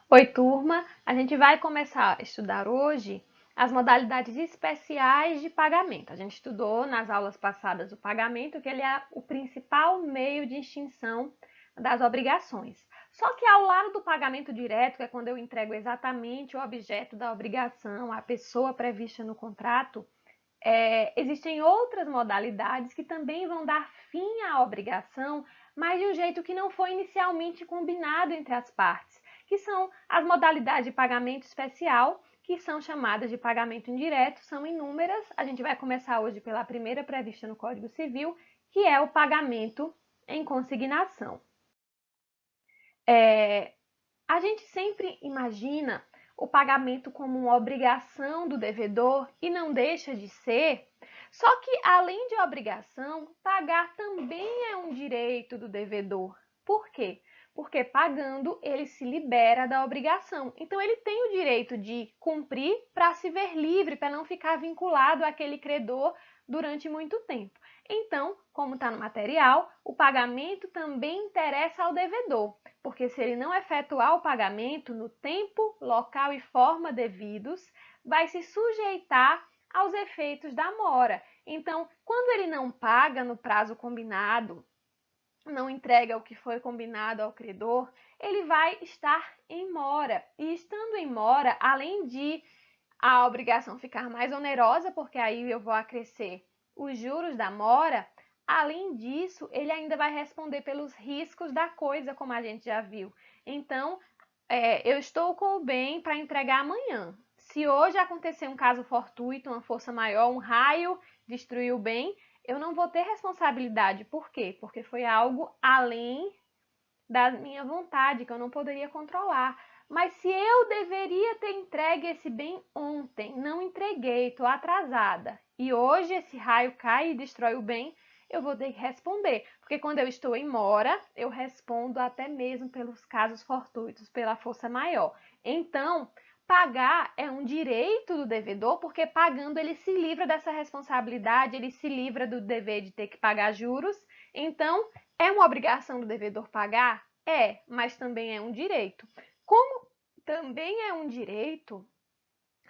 Oi, turma! A gente vai começar a estudar hoje as modalidades especiais de pagamento. A gente estudou nas aulas passadas o pagamento, que ele é o principal meio de extinção das obrigações. Só que ao lado do pagamento direto, que é quando eu entrego exatamente o objeto da obrigação à pessoa prevista no contrato, existem outras modalidades que também vão dar fim à obrigação, mas de um jeito que não foi inicialmente combinado entre as partes, que são as modalidades de pagamento especial, que são chamadas de pagamento indireto, são inúmeras. A gente vai começar hoje pela primeira prevista no Código Civil, que é o pagamento em consignação. A gente sempre imagina o pagamento como uma obrigação do devedor e não deixa de ser. Só que, além de obrigação, pagar também é um direito do devedor. Por quê? Porque pagando ele se libera da obrigação. Então, ele tem o direito de cumprir para se ver livre, para não ficar vinculado àquele credor durante muito tempo. Então, como está no material, o pagamento também interessa ao devedor, porque se ele não efetuar o pagamento no tempo, local e forma devidos, vai se sujeitar aos efeitos da mora. Então, quando ele não paga no prazo combinado, não entrega o que foi combinado ao credor, ele vai estar em mora. E estando em mora, além de a obrigação ficar mais onerosa, porque aí eu vou acrescer os juros da mora, além disso, ele ainda vai responder pelos riscos da coisa, como a gente já viu. Então, eu estou com o bem para entregar amanhã. Se hoje acontecer um caso fortuito, uma força maior, um raio destruir o bem, eu não vou ter responsabilidade. Por quê? Porque foi algo além da minha vontade, que eu não poderia controlar. Mas se eu deveria ter entregue esse bem ontem, não entreguei, estou atrasada, e hoje esse raio cai e destrói o bem, eu vou ter que responder. Porque quando eu estou em mora, eu respondo até mesmo pelos casos fortuitos, pela força maior. Então, pagar é um direito do devedor, porque pagando ele se livra dessa responsabilidade, ele se livra do dever de ter que pagar juros. Então, é uma obrigação do devedor pagar? É, mas também é um direito. Como também é um direito,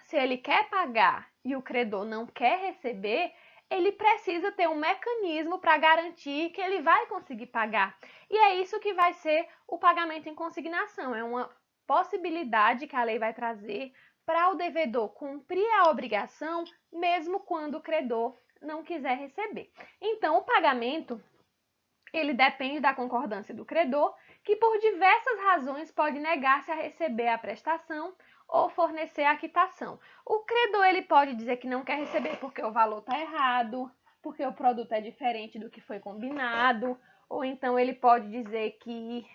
se ele quer pagar e o credor não quer receber, ele precisa ter um mecanismo para garantir que ele vai conseguir pagar. E é isso que vai ser o pagamento em consignação. É uma possibilidade que a lei vai trazer para o devedor cumprir a obrigação, mesmo quando o credor não quiser receber. Então, o pagamento ele depende da concordância do credor, que por diversas razões pode negar-se a receber a prestação ou fornecer a quitação. O credor ele pode dizer que não quer receber porque o valor está errado, porque o produto é diferente do que foi combinado, ou então ele pode dizer que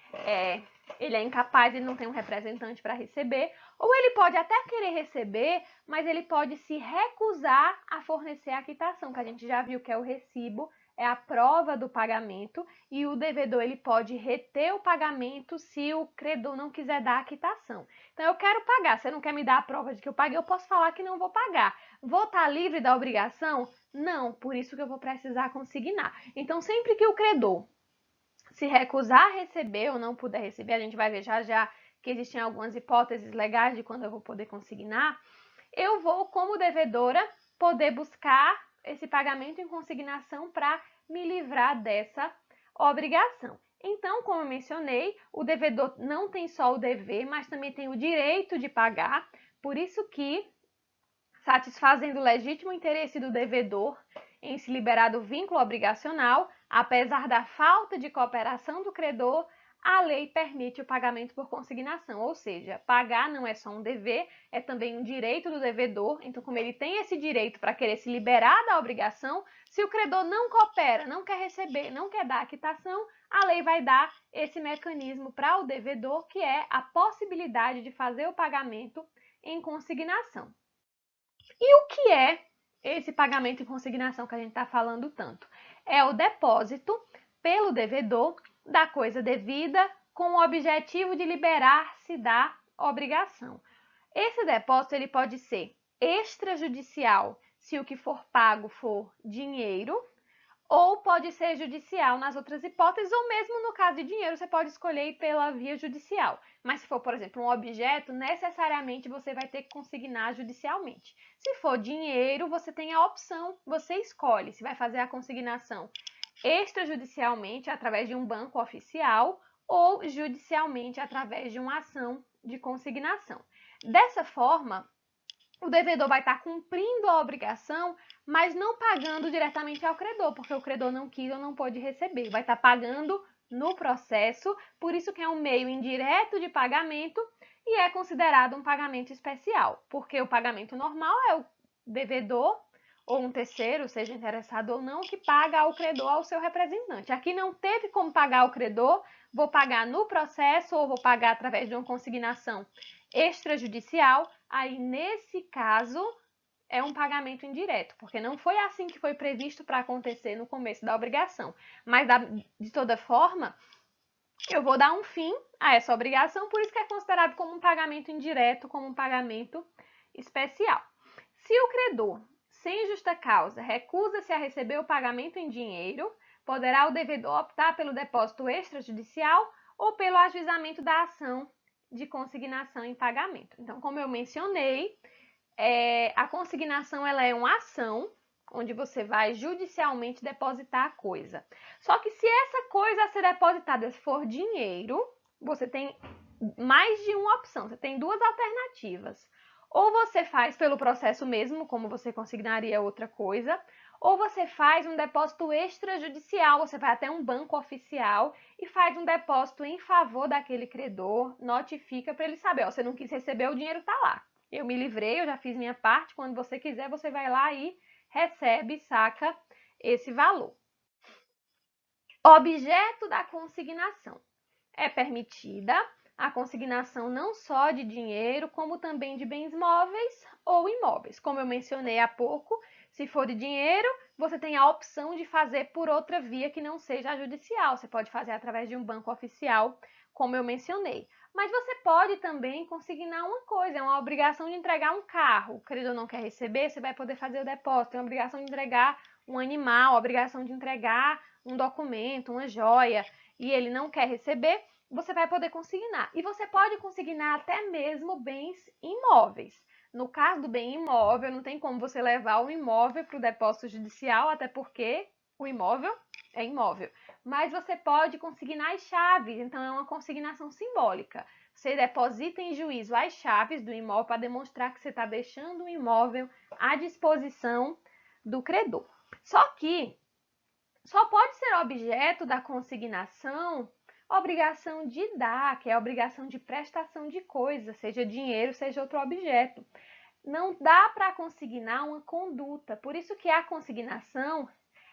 ele é incapaz, ele não tem um representante para receber, ou ele pode até querer receber, mas ele pode se recusar a fornecer a quitação, que a gente já viu que é o recibo, é a prova do pagamento, e o devedor ele pode reter o pagamento se o credor não quiser dar a quitação. Então, eu quero pagar, você não quer me dar a prova de que eu paguei, eu posso falar que não vou pagar. Vou estar livre da obrigação? Não, por isso que eu vou precisar consignar. Então, sempre que o credor se recusar a receber ou não puder receber, a gente vai ver já já que existem algumas hipóteses legais de quando eu vou poder consignar, eu vou, como devedora, poder buscar esse pagamento em consignação para me livrar dessa obrigação. Então, como eu mencionei, o devedor não tem só o dever, mas também tem o direito de pagar, por isso que, satisfazendo o legítimo interesse do devedor em se liberar do vínculo obrigacional, apesar da falta de cooperação do credor, a lei permite o pagamento por consignação, ou seja, pagar não é só um dever, é também um direito do devedor. Então, como ele tem esse direito para querer se liberar da obrigação, se o credor não coopera, não quer receber, não quer dar a quitação, a lei vai dar esse mecanismo para o devedor, que é a possibilidade de fazer o pagamento em consignação. E o que é esse pagamento em consignação que a gente está falando tanto? É o depósito pelo devedor da coisa devida com o objetivo de liberar-se da obrigação. Esse depósito ele pode ser extrajudicial se o que for pago for dinheiro, ou pode ser judicial nas outras hipóteses, ou mesmo no caso de dinheiro, você pode escolher ir pela via judicial. Mas se for, por exemplo, um objeto, necessariamente você vai ter que consignar judicialmente. Se for dinheiro, você tem a opção, você escolhe se vai fazer a consignação extrajudicialmente, através de um banco oficial, ou judicialmente, através de uma ação de consignação. Dessa forma, o devedor vai estar cumprindo a obrigação, mas não pagando diretamente ao credor, porque o credor não quis ou não pôde receber. Vai estar pagando no processo, por isso que é um meio indireto de pagamento e é considerado um pagamento especial, porque o pagamento normal é o devedor ou um terceiro, seja interessado ou não, que paga ao credor, ao seu representante. Aqui não teve como pagar ao credor, vou pagar no processo ou vou pagar através de uma consignação extrajudicial. Aí, nesse caso, é um pagamento indireto, porque não foi assim que foi previsto para acontecer no começo da obrigação. Mas, de toda forma, eu vou dar um fim a essa obrigação, por isso que é considerado como um pagamento indireto, como um pagamento especial. Se o credor, sem justa causa, recusa-se a receber o pagamento em dinheiro, poderá o devedor optar pelo depósito extrajudicial ou pelo ajuizamento da ação de consignação em pagamento. Então, como eu mencionei, a consignação ela é uma ação onde você vai judicialmente depositar a coisa. Só que se essa coisa a ser depositada for dinheiro, você tem mais de uma opção, você tem duas alternativas. Ou você faz pelo processo mesmo, como você consignaria outra coisa, ou você faz um depósito extrajudicial, você vai até um banco oficial e faz um depósito em favor daquele credor, notifica para ele saber, ó, você não quis receber, o dinheiro está lá. Eu me livrei, eu já fiz minha parte, quando você quiser, você vai lá e recebe, saca esse valor. Objeto da consignação. É permitida a consignação não só de dinheiro, como também de bens móveis ou imóveis. Como eu mencionei há pouco, se for de dinheiro, você tem a opção de fazer por outra via que não seja a judicial. Você pode fazer através de um banco oficial, como eu mencionei. Mas você pode também consignar uma coisa, é uma obrigação de entregar um carro. O credor não quer receber, você vai poder fazer o depósito. Tem a obrigação de entregar um animal, a obrigação de entregar um documento, uma joia, e ele não quer receber, você vai poder consignar. E você pode consignar até mesmo bens imóveis. No caso do bem imóvel, não tem como você levar o imóvel para o depósito judicial, até porque o imóvel é imóvel. Mas você pode consignar as chaves, então é uma consignação simbólica. Você deposita em juízo as chaves do imóvel para demonstrar que você está deixando o imóvel à disposição do credor. Só que só pode ser objeto da consignação obrigação de dar, que é a obrigação de prestação de coisa, seja dinheiro, seja outro objeto. Não dá para consignar uma conduta, por isso que a consignação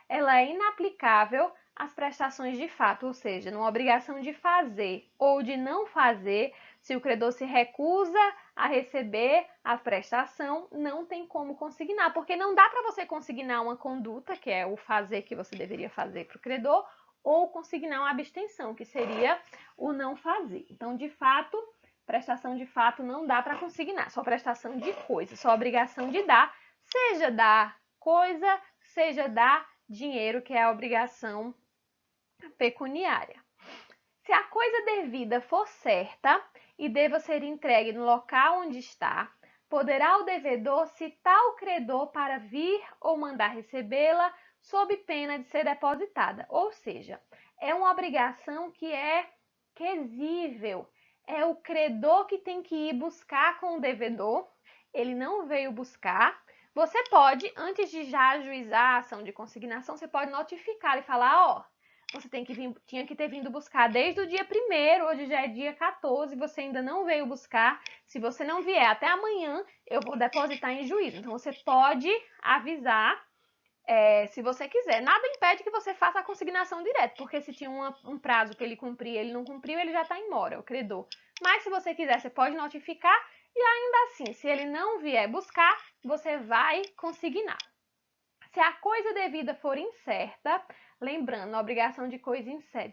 ela é inaplicável às prestações de fato, ou seja, numa obrigação de fazer ou de não fazer, se o credor se recusa a receber a prestação, não tem como consignar, porque não dá para você consignar uma conduta, que é o fazer que você deveria fazer para o credor, ou consignar uma abstenção, que seria o não fazer. Então, de fato, prestação de fato não dá para consignar, só prestação de coisa, só obrigação de dar, seja dar coisa, seja dar dinheiro, que é a obrigação pecuniária. Se a coisa devida for certa e deva ser entregue no local onde está, poderá o devedor citar o credor para vir ou mandar recebê-la sob pena de ser depositada. Ou seja, é uma obrigação que é quesível. É o credor que tem que ir buscar com o devedor. Ele não veio buscar. Você pode, antes de já ajuizar a ação de consignação, você pode notificar e falar, ó, você tinha que ter vindo buscar desde o dia 1º, hoje já é dia 14, você ainda não veio buscar. Se você não vier até amanhã, eu vou depositar em juízo. Então, você pode avisar se você quiser. Nada impede que você faça a consignação direto, porque se tinha um prazo para ele cumprir, ele não cumpriu, ele já está em mora, o credor. Mas se você quiser, você pode notificar e ainda assim, se ele não vier buscar, você vai consignar. Se a coisa devida for incerta, lembrando, a obrigação de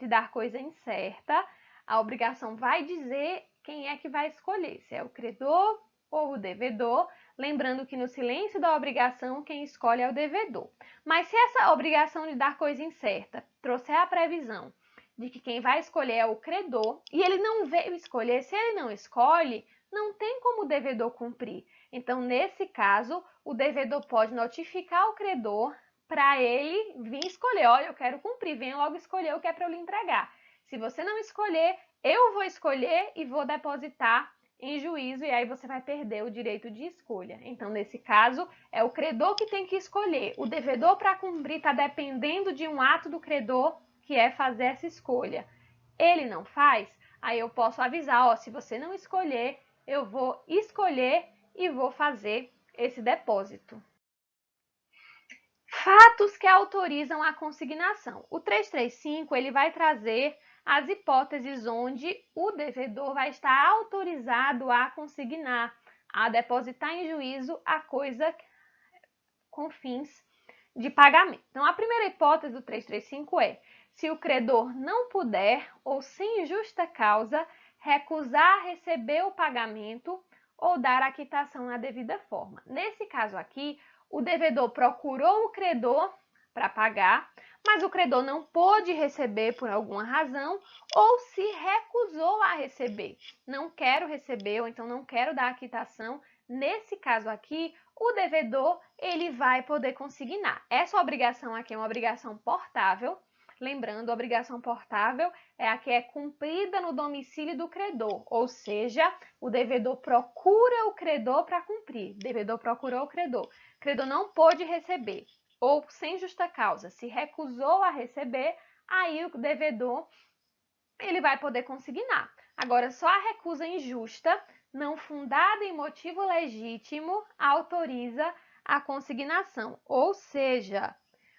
dar coisa incerta, a obrigação vai dizer quem é que vai escolher, se é o credor ou o devedor. Lembrando que no silêncio da obrigação, quem escolhe é o devedor. Mas se essa obrigação de dar coisa incerta trouxer a previsão de que quem vai escolher é o credor, e ele não veio escolher, se ele não escolhe, não tem como o devedor cumprir. Então, nesse caso, o devedor pode notificar o credor para ele vir escolher. Olha, eu quero cumprir, venha logo escolher o que é para eu lhe entregar. Se você não escolher, eu vou escolher e vou depositar em juízo, e aí você vai perder o direito de escolha. Então, nesse caso, é o credor que tem que escolher. O devedor, para cumprir, está dependendo de um ato do credor, que é fazer essa escolha. Ele não faz, aí eu posso avisar, ó, se você não escolher, eu vou escolher e vou fazer esse depósito. Fatos que autorizam a consignação. O 335 ele vai trazer as hipóteses onde o devedor vai estar autorizado a consignar, a depositar em juízo a coisa com fins de pagamento. Então, a primeira hipótese do 335 é se o credor não puder ou sem justa causa recusar receber o pagamento ou dar a quitação na devida forma. Nesse caso aqui, o devedor procurou o credor para pagar, mas o credor não pôde receber por alguma razão ou se recusou a receber. Não quero receber ou então não quero dar a quitação. Nesse caso aqui, o devedor ele vai poder consignar. Essa obrigação aqui é uma obrigação portável. Lembrando, a obrigação portável é a que é cumprida no domicílio do credor, ou seja, o devedor procura o credor para cumprir. O devedor procurou o credor não pôde receber, ou sem justa causa, se recusou a receber, aí o devedor ele vai poder consignar. Agora, só a recusa injusta, não fundada em motivo legítimo, autoriza a consignação, ou seja,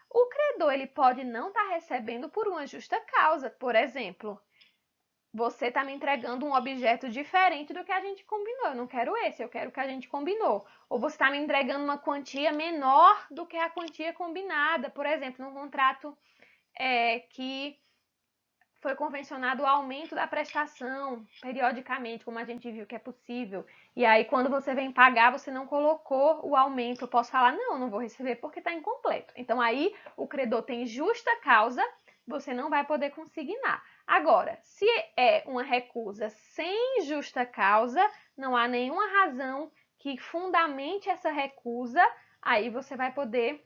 o credor ele pode não estar recebendo por uma justa causa. Por exemplo, você está me entregando um objeto diferente do que a gente combinou. Eu não quero esse, eu quero o que a gente combinou. Ou você está me entregando uma quantia menor do que a quantia combinada. Por exemplo, num contrato que foi convencionado o aumento da prestação periodicamente, como a gente viu que é possível. E aí, quando você vem pagar, você não colocou o aumento. Eu posso falar, não vou receber porque está incompleto. Então, aí, o credor tem justa causa, você não vai poder consignar. Agora, se é uma recusa sem justa causa, não há nenhuma razão que fundamente essa recusa, aí você vai poder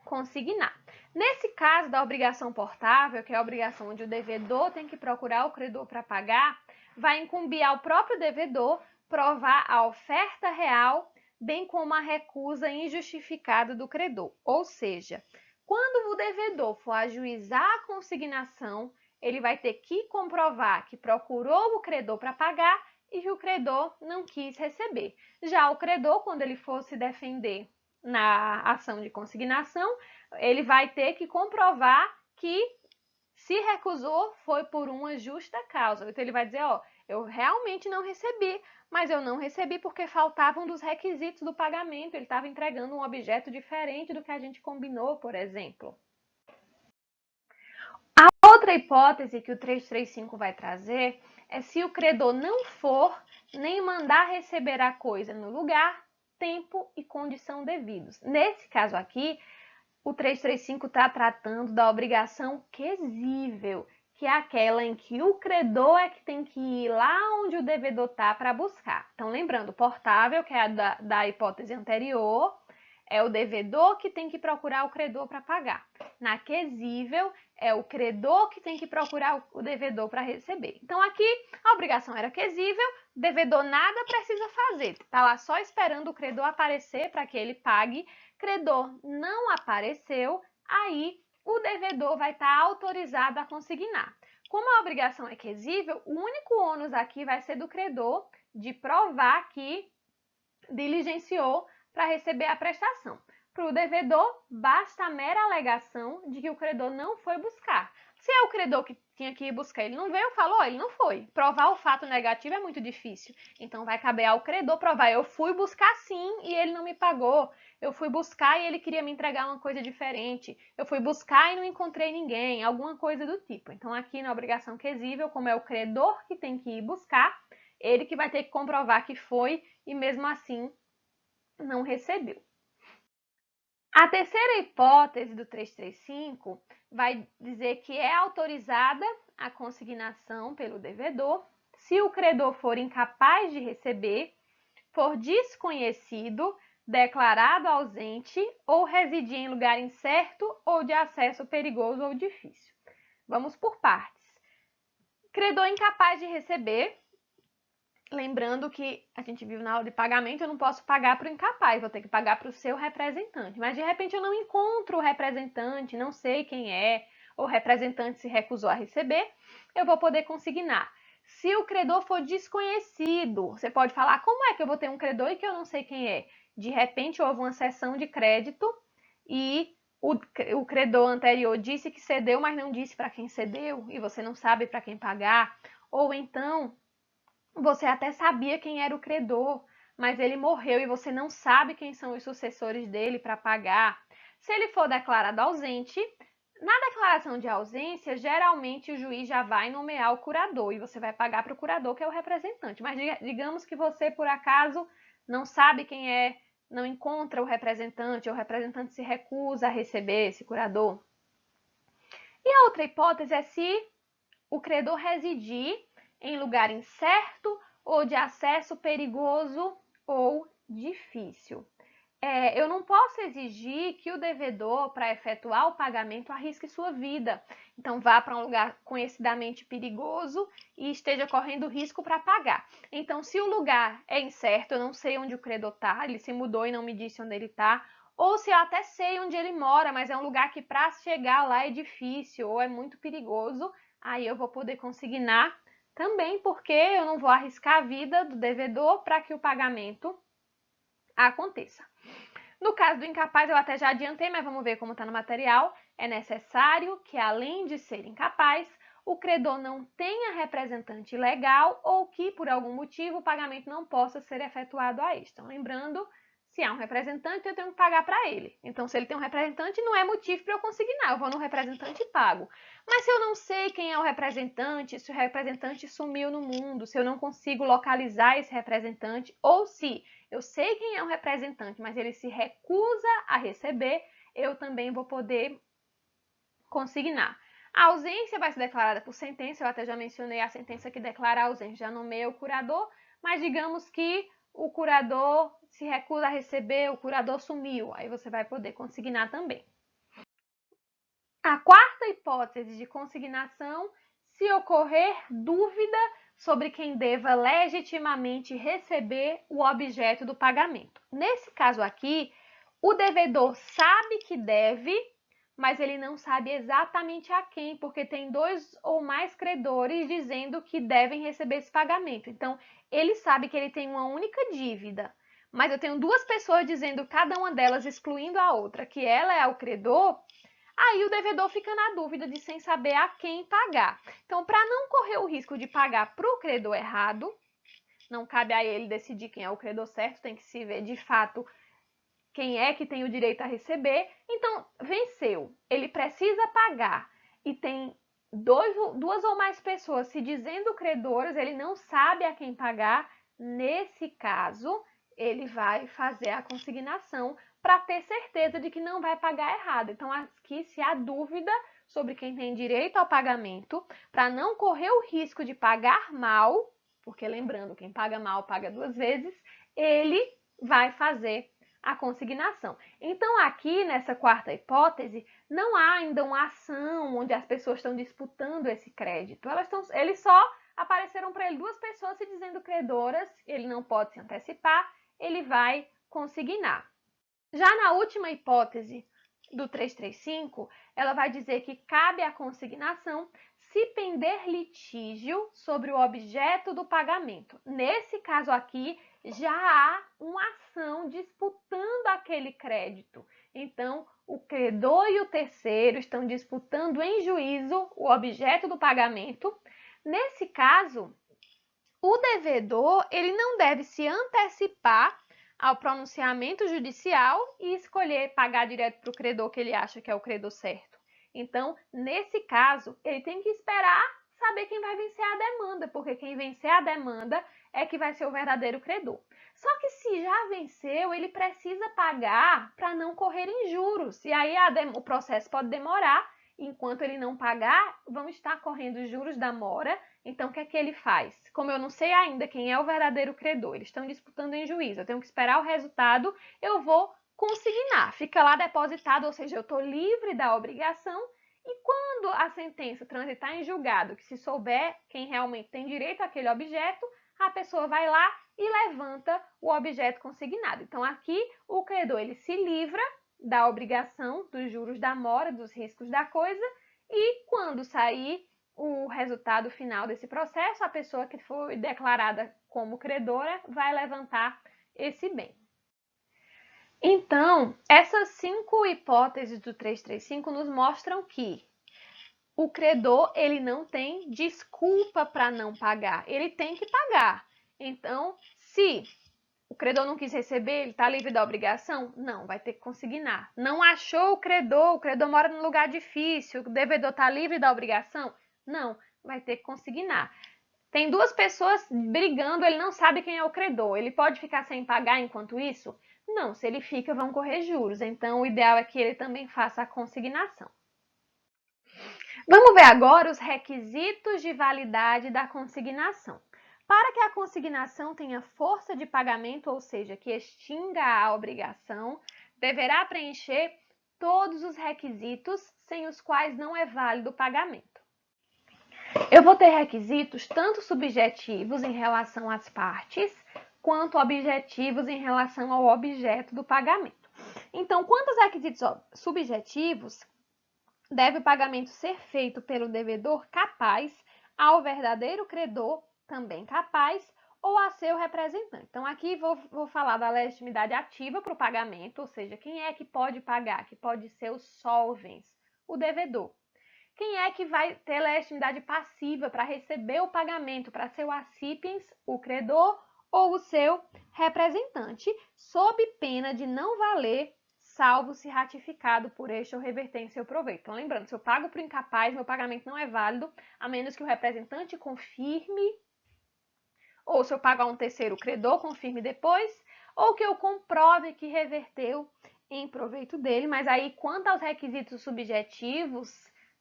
consignar. Nesse caso da obrigação portável, que é a obrigação onde o devedor tem que procurar o credor para pagar, vai incumbir ao próprio devedor provar a oferta real, bem como a recusa injustificada do credor. Ou seja, quando o devedor for ajuizar a consignação, ele vai ter que comprovar que procurou o credor para pagar e que o credor não quis receber. Já o credor, quando ele for se defender na ação de consignação, ele vai ter que comprovar que se recusou foi por uma justa causa. Então, ele vai dizer, ó, eu realmente não recebi, mas eu não recebi porque faltavam dos requisitos do pagamento. Ele estava entregando um objeto diferente do que a gente combinou, por exemplo. A outra hipótese que o 335 vai trazer é se o credor não for nem mandar receber a coisa no lugar, tempo e condição devidos. Nesse caso aqui, o 335 está tratando da obrigação quesível, que é aquela em que o credor é que tem que ir lá onde o devedor está para buscar. Então, lembrando, portável, que é a da hipótese anterior, é o devedor que tem que procurar o credor para pagar. Na quesível, é o credor que tem que procurar o devedor para receber. Então, aqui, a obrigação era quesível, o devedor nada precisa fazer. Está lá só esperando o credor aparecer para que ele pague. Credor não apareceu, aí o devedor vai estar autorizado a consignar. Como a obrigação é quesível, o único ônus aqui vai ser do credor de provar que diligenciou para receber a prestação. Para o devedor, basta a mera alegação de que o credor não foi buscar. Se é o credor que tinha que ir buscar, ele não veio, falou, ele não foi. Provar o fato negativo é muito difícil. Então, vai caber ao credor provar, eu fui buscar sim e ele não me pagou. Eu fui buscar e ele queria me entregar uma coisa diferente. Eu fui buscar e não encontrei ninguém, alguma coisa do tipo. Então, aqui na obrigação quesível, como é o credor que tem que ir buscar, ele que vai ter que comprovar que foi e mesmo assim não recebeu. A terceira hipótese do 335 vai dizer que é autorizada a consignação pelo devedor se o credor for incapaz de receber, for desconhecido, declarado ausente ou residir em lugar incerto ou de acesso perigoso ou difícil. Vamos por partes. Credor incapaz de receber. Lembrando que a gente viu na aula de pagamento, eu não posso pagar para o incapaz, vou ter que pagar para o seu representante. Mas de repente eu não encontro o representante, não sei quem é, ou o representante se recusou a receber, eu vou poder consignar. Se o credor for desconhecido, você pode falar, como é que eu vou ter um credor e que eu não sei quem é? De repente houve uma cessão de crédito e o credor anterior disse que cedeu, mas não disse para quem cedeu, e você não sabe para quem pagar. Ou então você até sabia quem era o credor, mas ele morreu e você não sabe quem são os sucessores dele para pagar. Se ele for declarado ausente, na declaração de ausência, geralmente o juiz já vai nomear o curador e você vai pagar para o curador, que é o representante. Mas digamos que você, por acaso, não sabe quem é, não encontra o representante, ou o representante se recusa a receber esse curador. E a outra hipótese é se o credor residir em lugar incerto ou de acesso perigoso ou difícil. Eu não posso exigir que o devedor, para efetuar o pagamento, arrisque sua vida. Então, vá para um lugar conhecidamente perigoso e esteja correndo risco para pagar. Então, se o lugar é incerto, eu não sei onde o credor está, ele se mudou e não me disse onde ele está, ou se eu até sei onde ele mora, mas é um lugar que para chegar lá é difícil ou é muito perigoso, aí eu vou poder consignar também, porque eu não vou arriscar a vida do devedor para que o pagamento aconteça. No caso do incapaz, eu até já adiantei, mas vamos ver como está no material. É necessário que, além de ser incapaz, o credor não tenha representante legal ou que, por algum motivo, o pagamento não possa ser efetuado a este. Então, lembrando, se há um representante, eu tenho que pagar para ele. Então, se ele tem um representante, não é motivo para eu consignar. Eu vou no representante e pago. Mas se eu não sei quem é o representante, se o representante sumiu no mundo, se eu não consigo localizar esse representante, ou se eu sei quem é o representante, mas ele se recusa a receber, eu também vou poder consignar. A ausência vai ser declarada por sentença, eu até já mencionei a sentença que declara a ausência, já nomeia o curador, mas digamos que o curador se recusa a receber, o curador sumiu, aí você vai poder consignar também. A quarta hipótese de consignação, se ocorrer dúvida sobre quem deva legitimamente receber o objeto do pagamento. Nesse caso aqui, o devedor sabe que deve, mas ele não sabe exatamente a quem, porque tem dois ou mais credores dizendo que devem receber esse pagamento. Então, ele sabe que ele tem uma única dívida, mas eu tenho duas pessoas dizendo, cada uma delas excluindo a outra, que ela é o credor. Aí o devedor fica na dúvida de sem saber a quem pagar. Então, para não correr o risco de pagar para o credor errado, não cabe a ele decidir quem é o credor certo, tem que se ver de fato quem é que tem o direito a receber. Então, venceu, ele precisa pagar e tem duas ou mais pessoas se dizendo credoras, ele não sabe a quem pagar. Nesse caso, ele vai fazer a consignação para ter certeza de que não vai pagar errado. Então, aqui, se há dúvida sobre quem tem direito ao pagamento, para não correr o risco de pagar mal, porque lembrando, quem paga mal paga duas vezes, ele vai fazer a consignação. Então, aqui nessa quarta hipótese, não há ainda uma ação onde as pessoas estão disputando esse crédito. Eles só apareceram para ele duas pessoas se dizendo credoras, ele não pode se antecipar, ele vai consignar. Já na última hipótese do 335, ela vai dizer que cabe a consignação se pender litígio sobre o objeto do pagamento. Nesse caso aqui, já há uma ação disputando aquele crédito. Então, o credor e o terceiro estão disputando em juízo o objeto do pagamento. Nesse caso, o devedor ele não deve se antecipar ao pronunciamento judicial e escolher pagar direto para o credor que ele acha que é o credor certo. Então, nesse caso, ele tem que esperar saber quem vai vencer a demanda, porque quem vencer a demanda é que vai ser o verdadeiro credor. Só que se já venceu, ele precisa pagar para não correr em juros. E aí o processo pode demorar. Enquanto ele não pagar, vão estar correndo os juros da mora. Então, o que é que ele faz? Como eu não sei ainda quem é o verdadeiro credor, eles estão disputando em juízo, eu tenho que esperar o resultado, eu vou consignar. Fica lá depositado, ou seja, eu estou livre da obrigação. E quando a sentença transitar em julgado, que se souber quem realmente tem direito àquele objeto, a pessoa vai lá e levanta o objeto consignado. Então, aqui, o credor ele se livra da obrigação, dos juros da mora, dos riscos da coisa, e quando sair o resultado final desse processo, a pessoa que foi declarada como credora vai levantar esse bem. Então, essas 5 hipóteses do 335 nos mostram que o credor ele não tem desculpa para não pagar, ele tem que pagar. Então, se o credor não quis receber, ele está livre da obrigação? Não, vai ter que consignar. Não achou o credor mora num lugar difícil, o devedor está livre da obrigação? Não, vai ter que consignar. Tem duas pessoas brigando, ele não sabe quem é o credor. Ele pode ficar sem pagar enquanto isso? Não, se ele fica, vão correr juros. Então, o ideal é que ele também faça a consignação. Vamos ver agora os requisitos de validade da consignação. Para que a consignação tenha força de pagamento, ou seja, que extinga a obrigação, deverá preencher todos os requisitos sem os quais não é válido o pagamento. Eu vou ter requisitos tanto subjetivos em relação às partes, quanto objetivos em relação ao objeto do pagamento. Então, quanto aos requisitos subjetivos, deve o pagamento ser feito pelo devedor capaz, ao verdadeiro credor também capaz, ou a seu representante. Então, aqui vou falar da legitimidade ativa para o pagamento, ou seja, quem é que pode pagar, que pode ser o solvens, o devedor. Quem é que vai ter legitimidade passiva para receber o pagamento, para ser o acipiens, o credor, ou o seu representante, sob pena de não valer, salvo se ratificado por este ou reverter em seu proveito. Então, lembrando, se eu pago para o incapaz, meu pagamento não é válido, a menos que o representante confirme, ou se eu pago a um terceiro credor, confirme depois, ou que eu comprove que reverteu em proveito dele. Mas aí, quanto aos requisitos subjetivos,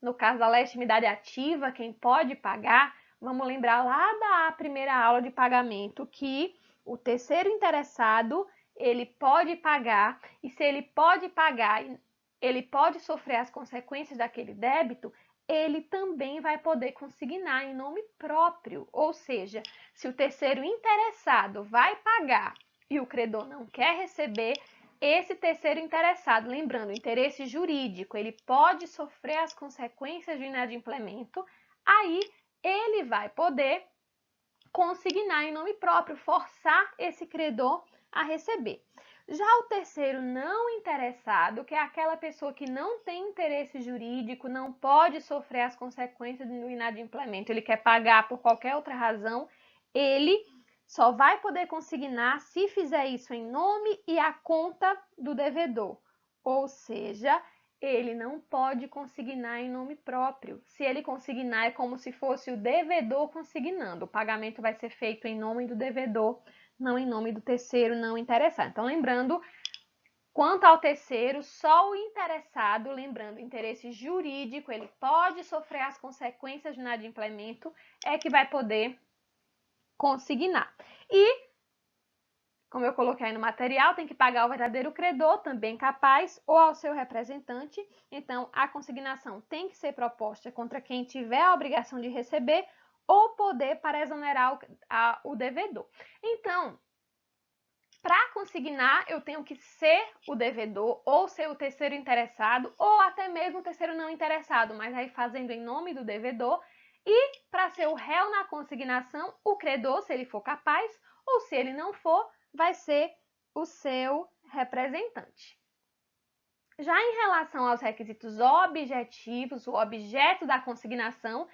no caso da legitimidade ativa, quem pode pagar, vamos lembrar lá da primeira aula de pagamento que o terceiro interessado, ele pode pagar, e se ele pode pagar, ele pode sofrer as consequências daquele débito, ele também vai poder consignar em nome próprio. Ou seja, se o terceiro interessado vai pagar e o credor não quer receber, esse terceiro interessado, lembrando, o interesse jurídico, ele pode sofrer as consequências do inadimplemento, aí ele vai poder consignar em nome próprio, forçar esse credor a receber. Já o terceiro não interessado, que é aquela pessoa que não tem interesse jurídico, não pode sofrer as consequências do inadimplemento, ele quer pagar por qualquer outra razão, ele só vai poder consignar se fizer isso em nome e à conta do devedor. Ou seja, ele não pode consignar em nome próprio. Se ele consignar, é como se fosse o devedor consignando. O pagamento vai ser feito em nome do devedor, não em nome do terceiro não interessado. Então, lembrando, quanto ao terceiro, só o interessado, lembrando, interesse jurídico, ele pode sofrer as consequências do inadimplemento, é que vai poder consignar. E, como eu coloquei aí no material, tem que pagar ao verdadeiro credor, também capaz, ou ao seu representante. Então, a consignação tem que ser proposta contra quem tiver a obrigação de receber ou poder para exonerar o devedor. Então, para consignar, eu tenho que ser o devedor, ou ser o terceiro interessado, ou até mesmo o terceiro não interessado, mas aí fazendo em nome do devedor. E para ser o réu na consignação, o credor, se ele for capaz, ou se ele não for, vai ser o seu representante. Já em relação aos requisitos objetivos, o objeto da consignação,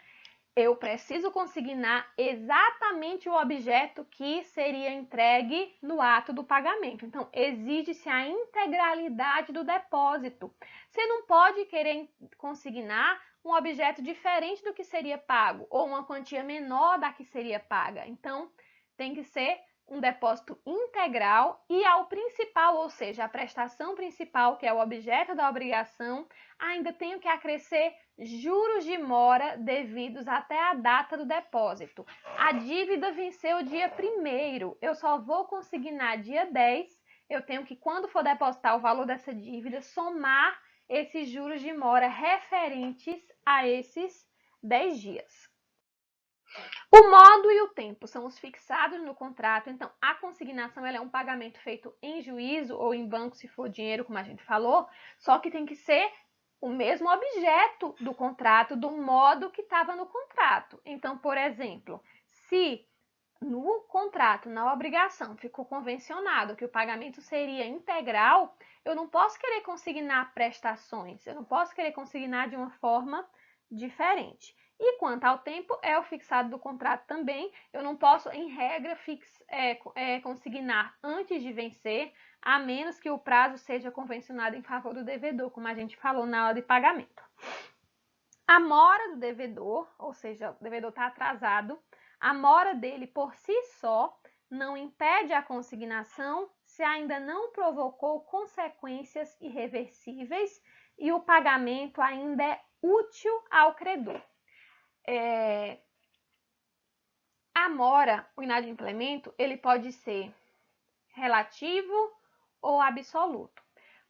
eu preciso consignar exatamente o objeto que seria entregue no ato do pagamento. Então, exige-se a integralidade do depósito. Você não pode querer consignar um objeto diferente do que seria pago, ou uma quantia menor da que seria paga. Então, tem que ser um depósito integral e ao principal, ou seja, a prestação principal, que é o objeto da obrigação, ainda tenho que acrescer juros de mora devidos até a data do depósito. A dívida venceu dia 1º, eu só vou consignar dia 10, eu tenho que, quando for depositar o valor dessa dívida, somar esses juros de mora referentes a esses 10 dias. O modo e o tempo são os fixados no contrato, então a consignação ela é um pagamento feito em juízo ou em banco, se for dinheiro, como a gente falou, só que tem que ser o mesmo objeto do contrato, do modo que estava no contrato. Então, por exemplo, se no contrato, na obrigação, ficou convencionado que o pagamento seria integral, eu não posso querer consignar prestações, eu não posso querer consignar de uma forma diferente. E quanto ao tempo, é o fixado do contrato também, eu não posso, em regra, consignar antes de vencer, a menos que o prazo seja convencionado em favor do devedor, como a gente falou na hora de pagamento. A mora do devedor, ou seja, o devedor está atrasado, a mora dele por si só não impede a consignação se ainda não provocou consequências irreversíveis e o pagamento ainda é útil ao credor. A mora, o inadimplemento, ele pode ser relativo ou absoluto.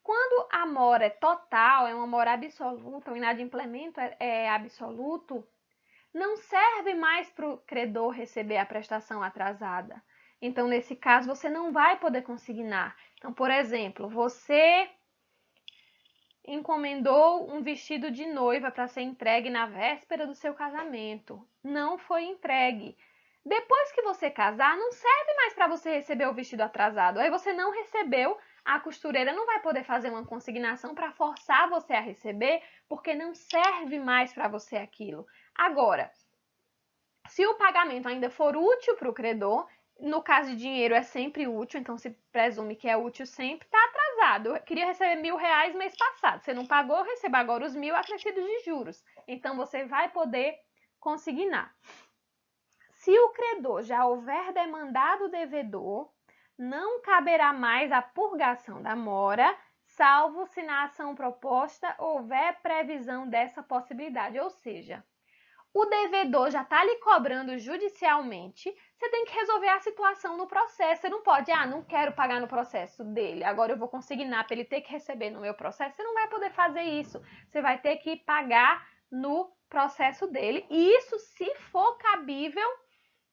Quando a mora é total, é uma mora absoluta, o inadimplemento é absoluto, não serve mais para o credor receber a prestação atrasada. Então, nesse caso, você não vai poder consignar. Então, por exemplo, você encomendou um vestido de noiva para ser entregue na véspera do seu casamento. Não foi entregue. Depois que você casar, não serve mais para você receber o vestido atrasado. Aí você não recebeu, a costureira não vai poder fazer uma consignação para forçar você a receber, porque não serve mais para você aquilo. Agora, se o pagamento ainda for útil para o credor, no caso de dinheiro é sempre útil, então se presume que é útil sempre, está atrasado. Eu queria receber R$1.000 mês passado, você não pagou, eu recebo agora os 1.000 acrescidos de juros. Então você vai poder consignar. Se o credor já houver demandado o devedor, não caberá mais a purgação da mora, salvo se na ação proposta houver previsão dessa possibilidade, ou seja, o devedor já está lhe cobrando judicialmente, você tem que resolver a situação no processo. Você não pode, não quero pagar no processo dele, agora eu vou consignar para ele ter que receber no meu processo. Você não vai poder fazer isso. Você vai ter que pagar no processo dele. E isso se for cabível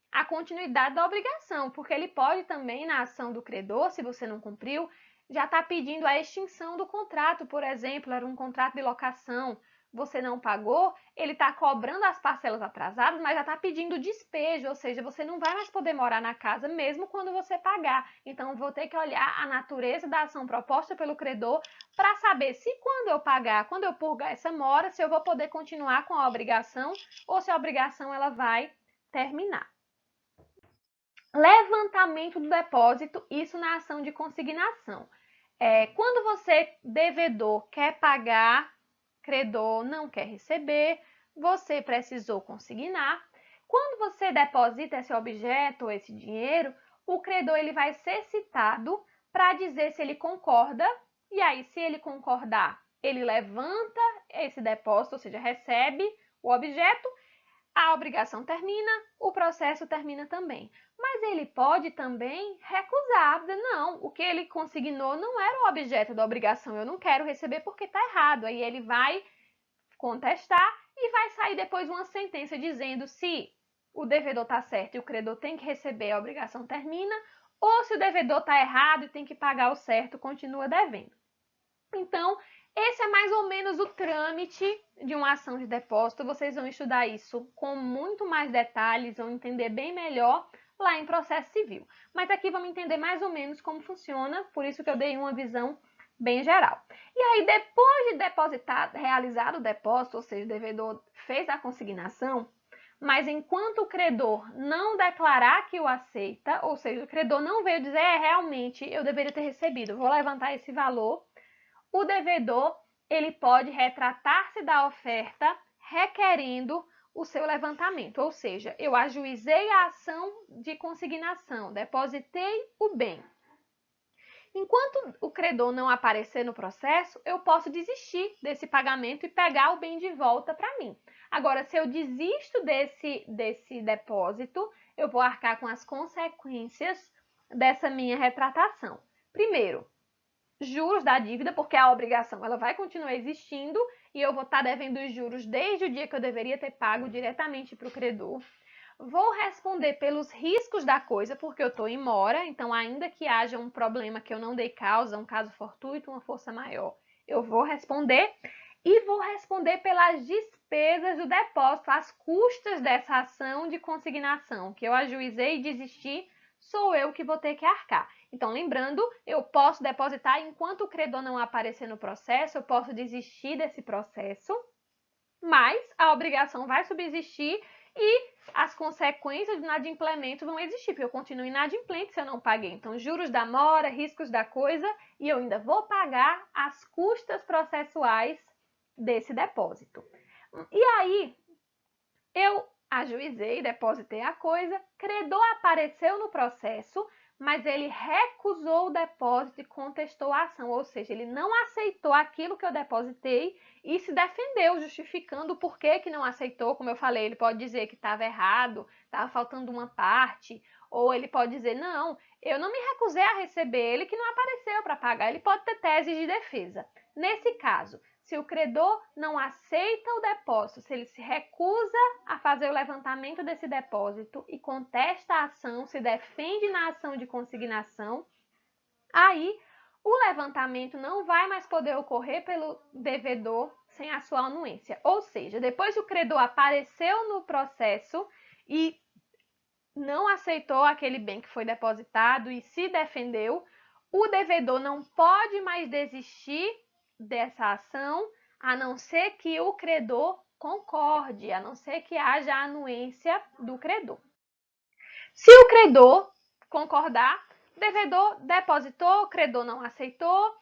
a continuidade da obrigação, porque ele pode também, na ação do credor, se você não cumpriu, já está pedindo a extinção do contrato. Por exemplo, era um contrato de locação, você não pagou, ele está cobrando as parcelas atrasadas, mas já está pedindo despejo, ou seja, você não vai mais poder morar na casa mesmo quando você pagar. Então, vou ter que olhar a natureza da ação proposta pelo credor para saber se quando eu pagar, quando eu purgar essa mora, se eu vou poder continuar com a obrigação ou se a obrigação ela vai terminar. Levantamento do depósito, isso na ação de consignação. Quando você, devedor, quer pagar, credor não quer receber, você precisou consignar. Quando você deposita esse objeto ou esse dinheiro, o credor ele vai ser citado para dizer se ele concorda, e aí se ele concordar, ele levanta esse depósito, ou seja, recebe o objeto, a obrigação termina, o processo termina também. Mas ele pode também recusar, dizer, não, o que ele consignou não era o objeto da obrigação, eu não quero receber porque está errado. Aí ele vai contestar e vai sair depois uma sentença dizendo se o devedor está certo e o credor tem que receber, a obrigação termina, ou se o devedor está errado e tem que pagar o certo, continua devendo. Então, esse é mais ou menos o trâmite de uma ação de depósito. Vocês vão estudar isso com muito mais detalhes, vão entender bem melhor lá em processo civil. Mas aqui vamos entender mais ou menos como funciona, por isso que eu dei uma visão bem geral. E aí, depois de depositar, realizado o depósito, ou seja, o devedor fez a consignação, mas enquanto o credor não declarar que o aceita, ou seja, o credor não veio dizer, realmente, eu deveria ter recebido, vou levantar esse valor, o devedor ele pode retratar-se da oferta, requerendo o seu levantamento, ou seja, eu ajuizei a ação de consignação, depositei o bem. Enquanto o credor não aparecer no processo, eu posso desistir desse pagamento e pegar o bem de volta para mim. Agora, se eu desisto desse depósito, eu vou arcar com as consequências dessa minha retratação. Primeiro, juros da dívida, porque a obrigação ela vai continuar existindo e eu vou estar devendo os juros desde o dia que eu deveria ter pago diretamente para o credor. Vou responder pelos riscos da coisa, porque eu estou em mora, então ainda que haja um problema que eu não dei causa, um caso fortuito, uma força maior, eu vou responder. E vou responder pelas despesas do depósito, as custas dessa ação de consignação, que eu ajuizei e desisti, sou eu que vou ter que arcar. Então, lembrando, eu posso depositar enquanto o credor não aparecer no processo, eu posso desistir desse processo, mas a obrigação vai subsistir e as consequências do inadimplemento vão existir, porque eu continuo inadimplente se eu não paguei. Então, juros da mora, riscos da coisa, e eu ainda vou pagar as custas processuais desse depósito. E aí, eu ajuizei, depositei a coisa, credor apareceu no processo, mas ele recusou o depósito e contestou a ação, ou seja, ele não aceitou aquilo que eu depositei e se defendeu, justificando o porquê que não aceitou. Como eu falei, ele pode dizer que estava errado, estava faltando uma parte, ou ele pode dizer, não, eu não me recusei a receber, ele que não apareceu para pagar. Ele pode ter tese de defesa. Nesse caso, se o credor não aceita o depósito, se ele se recusa a fazer o levantamento desse depósito e contesta a ação, se defende na ação de consignação, aí o levantamento não vai mais poder ocorrer pelo devedor sem a sua anuência. Ou seja, depois que o credor apareceu no processo e não aceitou aquele bem que foi depositado e se defendeu, o devedor não pode mais desistir dessa ação, a não ser que o credor concorde, a não ser que haja a anuência do credor. Se o credor concordar, devedor depositou, o credor não aceitou,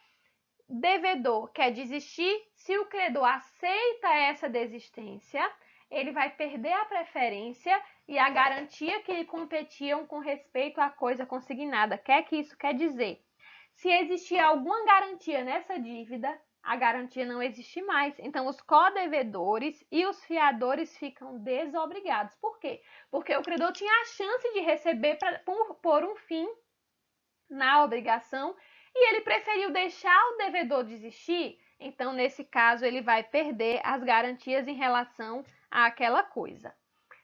devedor quer desistir. Se o credor aceita essa desistência, ele vai perder a preferência e a garantia que lhe competiam com respeito à coisa consignada. O que isso quer dizer? Se existir alguma garantia nessa dívida, a garantia não existe mais. Então, os codevedores e os fiadores ficam desobrigados. Por quê? Porque o credor tinha a chance de receber por um fim na obrigação e ele preferiu deixar o devedor desistir. Então, nesse caso, ele vai perder as garantias em relação àquela coisa.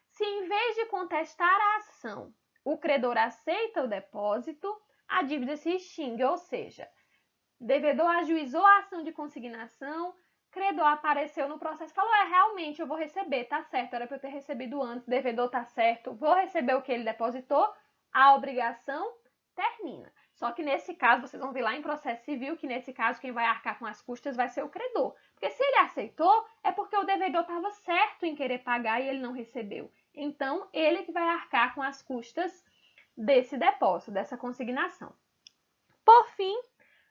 Se em vez de contestar a ação, o credor aceita o depósito, a dívida se extingue, ou seja, devedor ajuizou a ação de consignação, credor apareceu no processo e falou, realmente eu vou receber, tá certo, era para eu ter recebido antes, devedor tá certo, vou receber o que ele depositou, a obrigação termina. Só que nesse caso, vocês vão ver lá em processo civil, que nesse caso quem vai arcar com as custas vai ser o credor. Porque se ele aceitou, é porque o devedor estava certo em querer pagar e ele não recebeu. Então, ele que vai arcar com as custas desse depósito, dessa consignação. Por fim,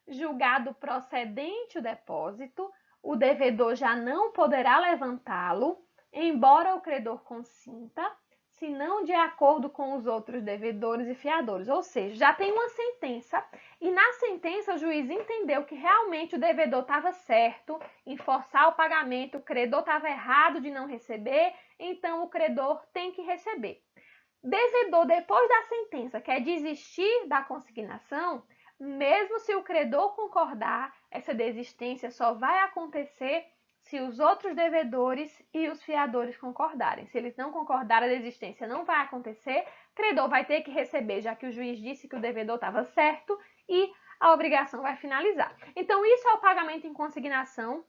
julgado procedente o depósito, o devedor já não poderá levantá-lo, embora o credor consinta, se não de acordo com os outros devedores e fiadores. Ou seja, já tem uma sentença e na sentença o juiz entendeu que realmente o devedor estava certo em forçar o pagamento, o credor estava errado de não receber, então o credor tem que receber. Devedor, depois da sentença, quer desistir da consignação, mesmo se o credor concordar, essa desistência só vai acontecer se os outros devedores e os fiadores concordarem. Se eles não concordarem, a desistência não vai acontecer, o credor vai ter que receber, já que o juiz disse que o devedor estava certo e a obrigação vai finalizar. Então, isso é o pagamento em consignação,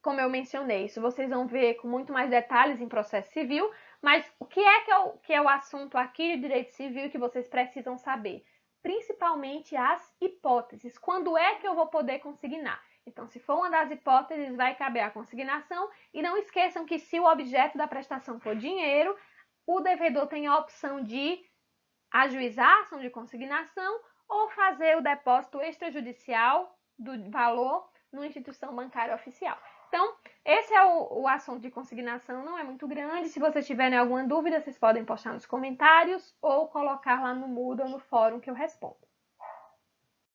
como eu mencionei. Isso vocês vão ver com muito mais detalhes em processo civil, mas o que é o assunto aqui de direito civil que vocês precisam saber? Principalmente as hipóteses. Quando é que eu vou poder consignar? Então, se for uma das hipóteses, vai caber a consignação. E não esqueçam que se o objeto da prestação for dinheiro, o devedor tem a opção de ajuizar a ação de consignação ou fazer o depósito extrajudicial do valor numa instituição bancária oficial. Então, Esse é o assunto de consignação, não é muito grande. Se vocês tiverem alguma dúvida, vocês podem postar nos comentários ou colocar lá no Moodle ou no fórum que eu respondo.